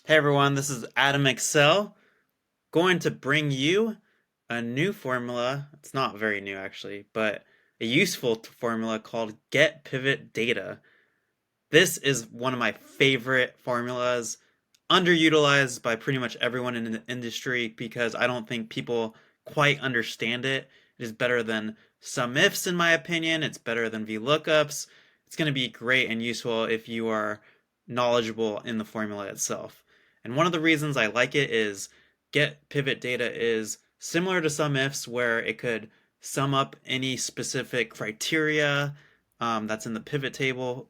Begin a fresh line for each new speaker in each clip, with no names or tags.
Hey everyone, this is Adam Excel, going to bring you a new formula. It's not very new actually, but a useful formula called GetPivotData. This is one of my favorite formulas, underutilized by pretty much everyone in the industry because I don't think people quite understand it. It is better than sum ifs in my opinion. It's better than VLOOKUPs. It's going to be great and useful if you are knowledgeable in the formula itself. And one of the reasons I like it is GetPivotData is similar to sum ifs where it could sum up any specific criteria that's in the pivot table,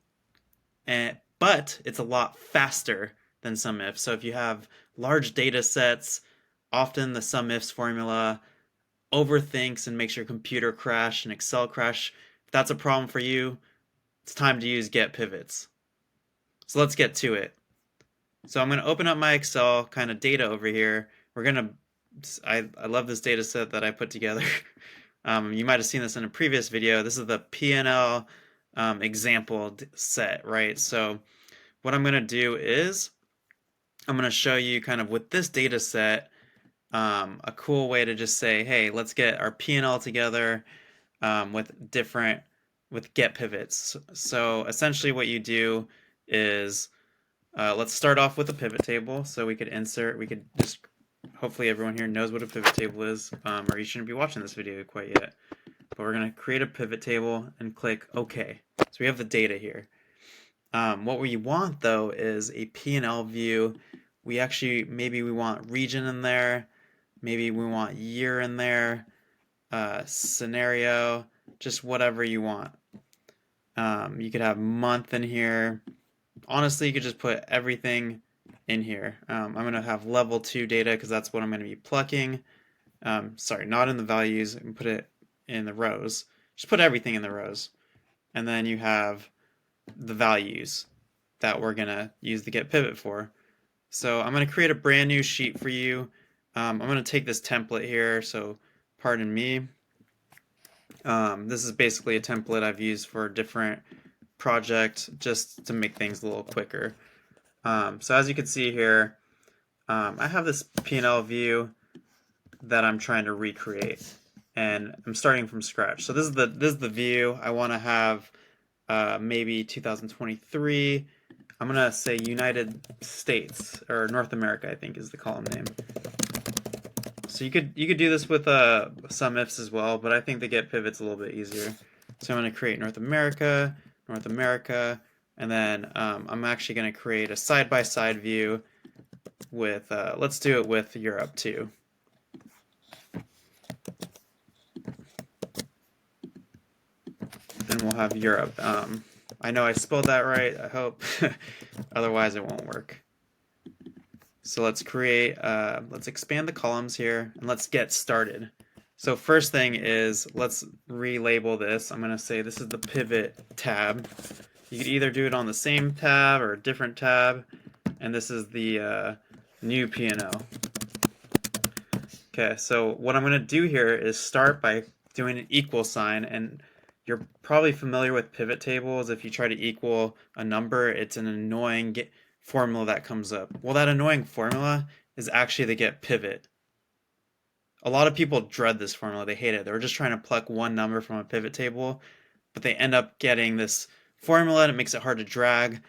but it's a lot faster than SUMIF. So if you have large data sets, often the SUMIFs formula overthinks and makes your computer crash and Excel crash. If that's a problem for you, it's time to use get pivots. So let's get to it. So I'm going to open up my Excel kind of data over here. I love this data set that I put together. You might have seen this in a previous video. This is the P&L example set, right? So what I'm going to do is I'm going to show you kind of with this data set a cool way to just say, hey, let's get our P&L together with get pivots. So essentially what you do is let's start off with a pivot table. So we could just, hopefully everyone here knows what a pivot table is, or you shouldn't be watching this video quite yet. But we're going to create a pivot table and click OK. So we have the data here. What we want though is a P&L view. Maybe we want region in there, maybe we want year in there, scenario, just whatever you want. You could have month in here. Honestly, you could just put everything in here. I'm going to have level 2 data because that's what I'm going to be plucking. Sorry, not in the values, and put it in the rows. Just put everything in the rows. And then you have the values that we're going to use the get pivot for. So I'm going to create a brand new sheet for you. I'm going to take this template here, so pardon me. This is basically a template I've used for a different project just to make things a little quicker. So as you can see here, I have this P&L view that I'm trying to recreate, and I'm starting from scratch. So this is the view I want to have. Maybe 2023. I'm gonna say United States or North America, I think is the column name. So you could do this with some ifs as well, but I think the get pivot's a little bit easier. So I'm gonna create North America, and then I'm actually gonna create a side-by-side view with let's do it with Europe too. Then we'll have Europe. I know I spelled that right, I hope. Otherwise it won't work. So let's expand the columns here and let's get started. So first thing is, let's relabel this. I'm going to say this is the pivot tab. You could either do it on the same tab or a different tab. And this is the new P&L. Okay, so what I'm going to do here is start by doing an equal sign, and you're probably familiar with pivot tables. If you try to equal a number, it's an annoying formula that comes up. Well, that annoying formula is actually the get pivot. A lot of people dread this formula. They hate it. They're just trying to pluck one number from a pivot table, but they end up getting this formula and it makes it hard to drag.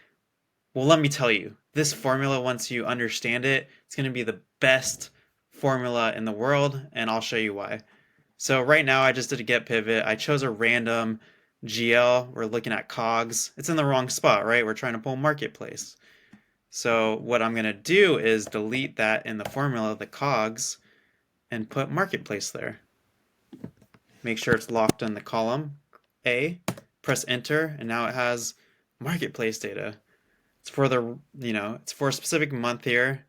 Well, let me tell you, this formula, once you understand it, it's going to be the best formula in the world, and I'll show you why. So right now I just did a get pivot. I chose a random GL. We're looking at COGS. It's in the wrong spot, right? We're trying to pull marketplace. So what I'm going to do is delete that in the formula, the COGS, and put marketplace there. Make sure it's locked in the column A, press enter, and now it has marketplace data. It's for it's for a specific month here.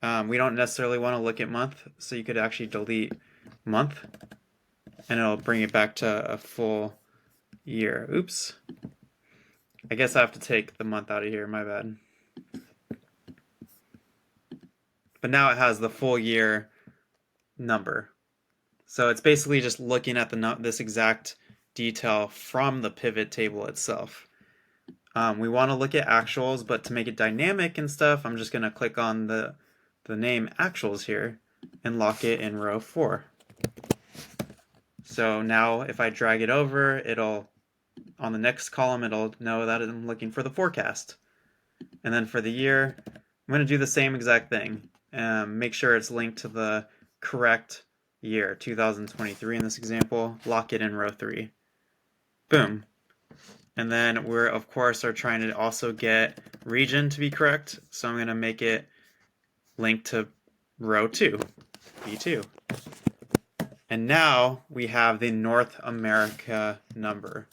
We don't necessarily want to look at month, so you could actually delete month, and it'll bring it back to a full year. Oops. I guess I have to take the month out of here, my bad. But now it has the full year number. So it's basically just looking at this exact detail from the pivot table itself. We want to look at actuals, but to make it dynamic and stuff, I'm just going to click on the name actuals here and lock it in row 4. So now if I drag it over, it'll, on the next column, it'll know that I'm looking for the forecast. And then for the year, I'm going to do the same exact thing. Make sure it's linked to the correct year, 2023 in this example. Lock it in row 3. Boom. And then we're, of course, are trying to also get region to be correct. So I'm going to make it linked to row 2, B2. And now we have the North America number.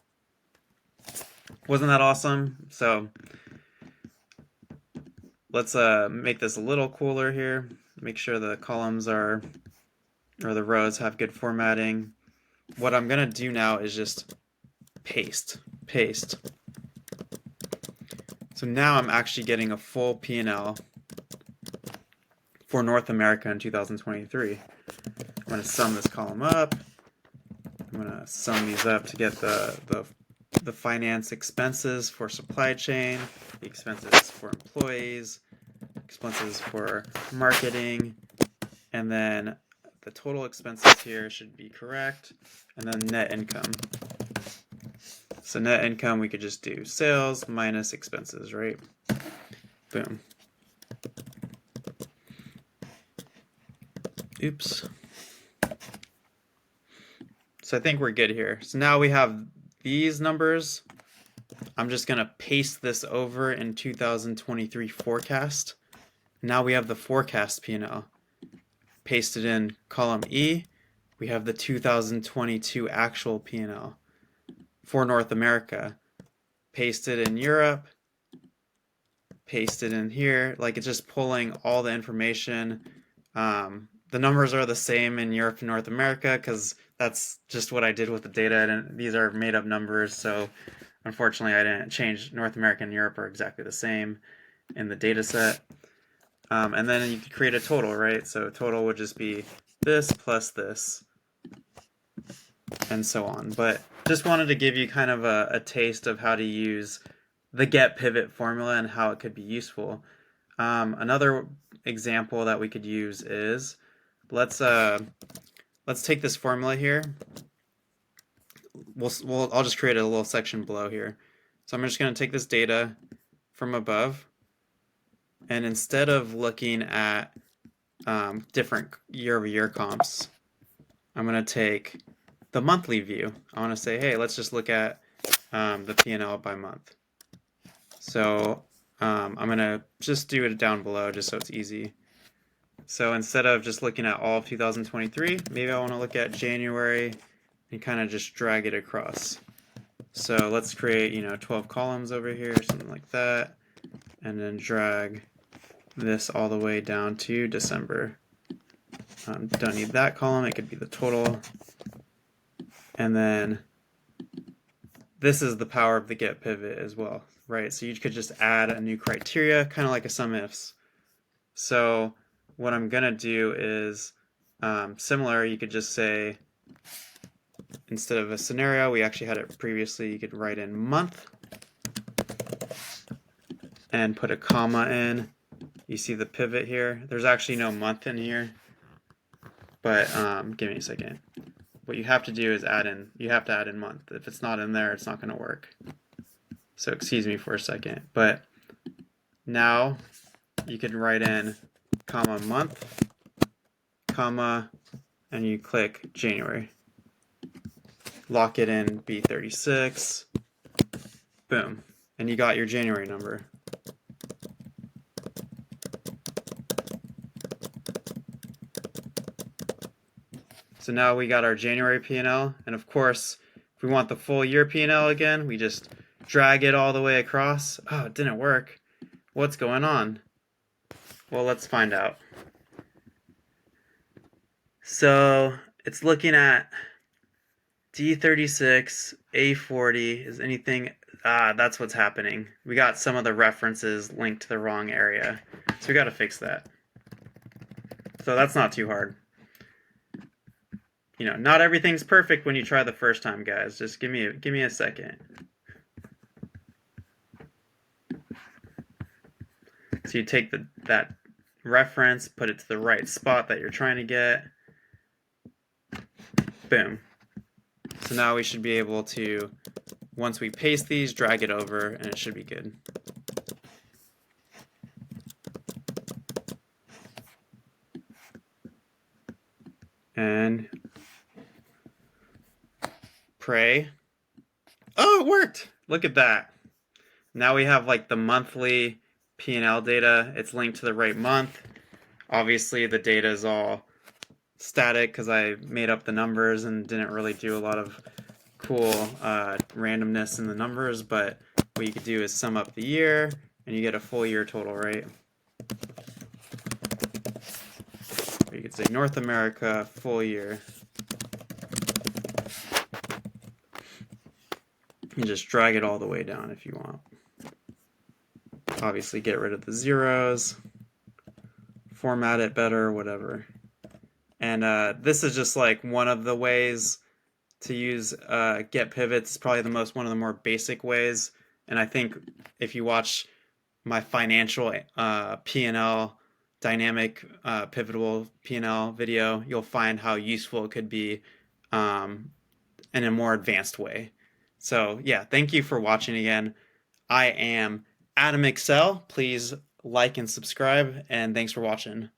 Wasn't that awesome? So let's make this a little cooler here. Make sure the columns are, or the rows have good formatting. What I'm going to do now is just paste. So now I'm actually getting a full P&L for North America in 2023. I'm going to sum this column up. I'm going to sum these up to get the finance expenses for supply chain, the expenses for employees, expenses for marketing, and then the total expenses here should be correct, and then net income. So net income, we could just do sales minus expenses, right? Boom. Oops. So I think we're good here. So now we have these numbers. I'm just going to paste this over in 2023 forecast. Now we have the forecast P&L. Paste it in column E. We have the 2022 actual P&L for North America. Paste it in Europe. Paste it in here. Like, it's just pulling all the information. The numbers are the same in Europe and North America because that's just what I did with the data, and these are made up numbers, so unfortunately I didn't change. North America and Europe are exactly the same in the data set. And then you can create a total, right? So total would just be this plus this, and so on. But just wanted to give you kind of a taste of how to use the get pivot formula and how it could be useful. Another example that we could use is, let's take this formula here. I'll just create a little section below here. So I'm just going to take this data from above, and instead of looking at different year-over-year comps, I'm going to take the monthly view. I want to say, hey, let's just look at the P&L by month. So I'm going to just do it down below just so it's easy. So instead of just looking at all of 2023, maybe I want to look at January and kind of just drag it across. So let's create, 12 columns over here, something like that, and then drag this all the way down to December. Don't need that column, it could be the total. And then this is the power of the get pivot as well, right? So you could just add a new criteria, kind of like a sum ifs. So what I'm gonna do is similar. You could just say, instead of a scenario, we actually had it previously, you could write in month and put a comma in. You see the pivot here. There's actually no month in here, but give me a second. What you have to do is add in, you have to add in month. If it's not in there, it's not gonna work. So excuse me for a second, but now you can write in comma month, comma, and you click January. Lock it in B36, boom, and you got your January number. So now we got our January P&L, and of course, if we want the full year P&L again, we just drag it all the way across. Oh, it didn't work. What's going on? Well, let's find out. So it's looking at D36, A40, is anything, that's what's happening. We got some of the references linked to the wrong area. So we got to fix that. So that's not too hard. Not everything's perfect when you try the first time, guys. Just give me a second. So you take that reference, put it to the right spot that you're trying to get. Boom. So now we should be able to, once we paste these, drag it over, and it should be good. And pray. Oh, it worked! Look at that. Now we have like the monthly P&L data. It's linked to the right month. Obviously the data is all static because I made up the numbers and didn't really do a lot of cool randomness in the numbers, but what you could do is sum up the year and you get a full year total, right? Or you could say North America full year. You just drag it all the way down if you want. Obviously get rid of the zeros, format it better, whatever. And this is just like one of the ways to use get pivots. It's probably one of the more basic ways. And I think if you watch my financial P&L dynamic pivotable P&L video, you'll find how useful it could be in a more advanced way. So yeah, thank you for watching again. I am Adam Excel. Please like and subscribe, and thanks for watching.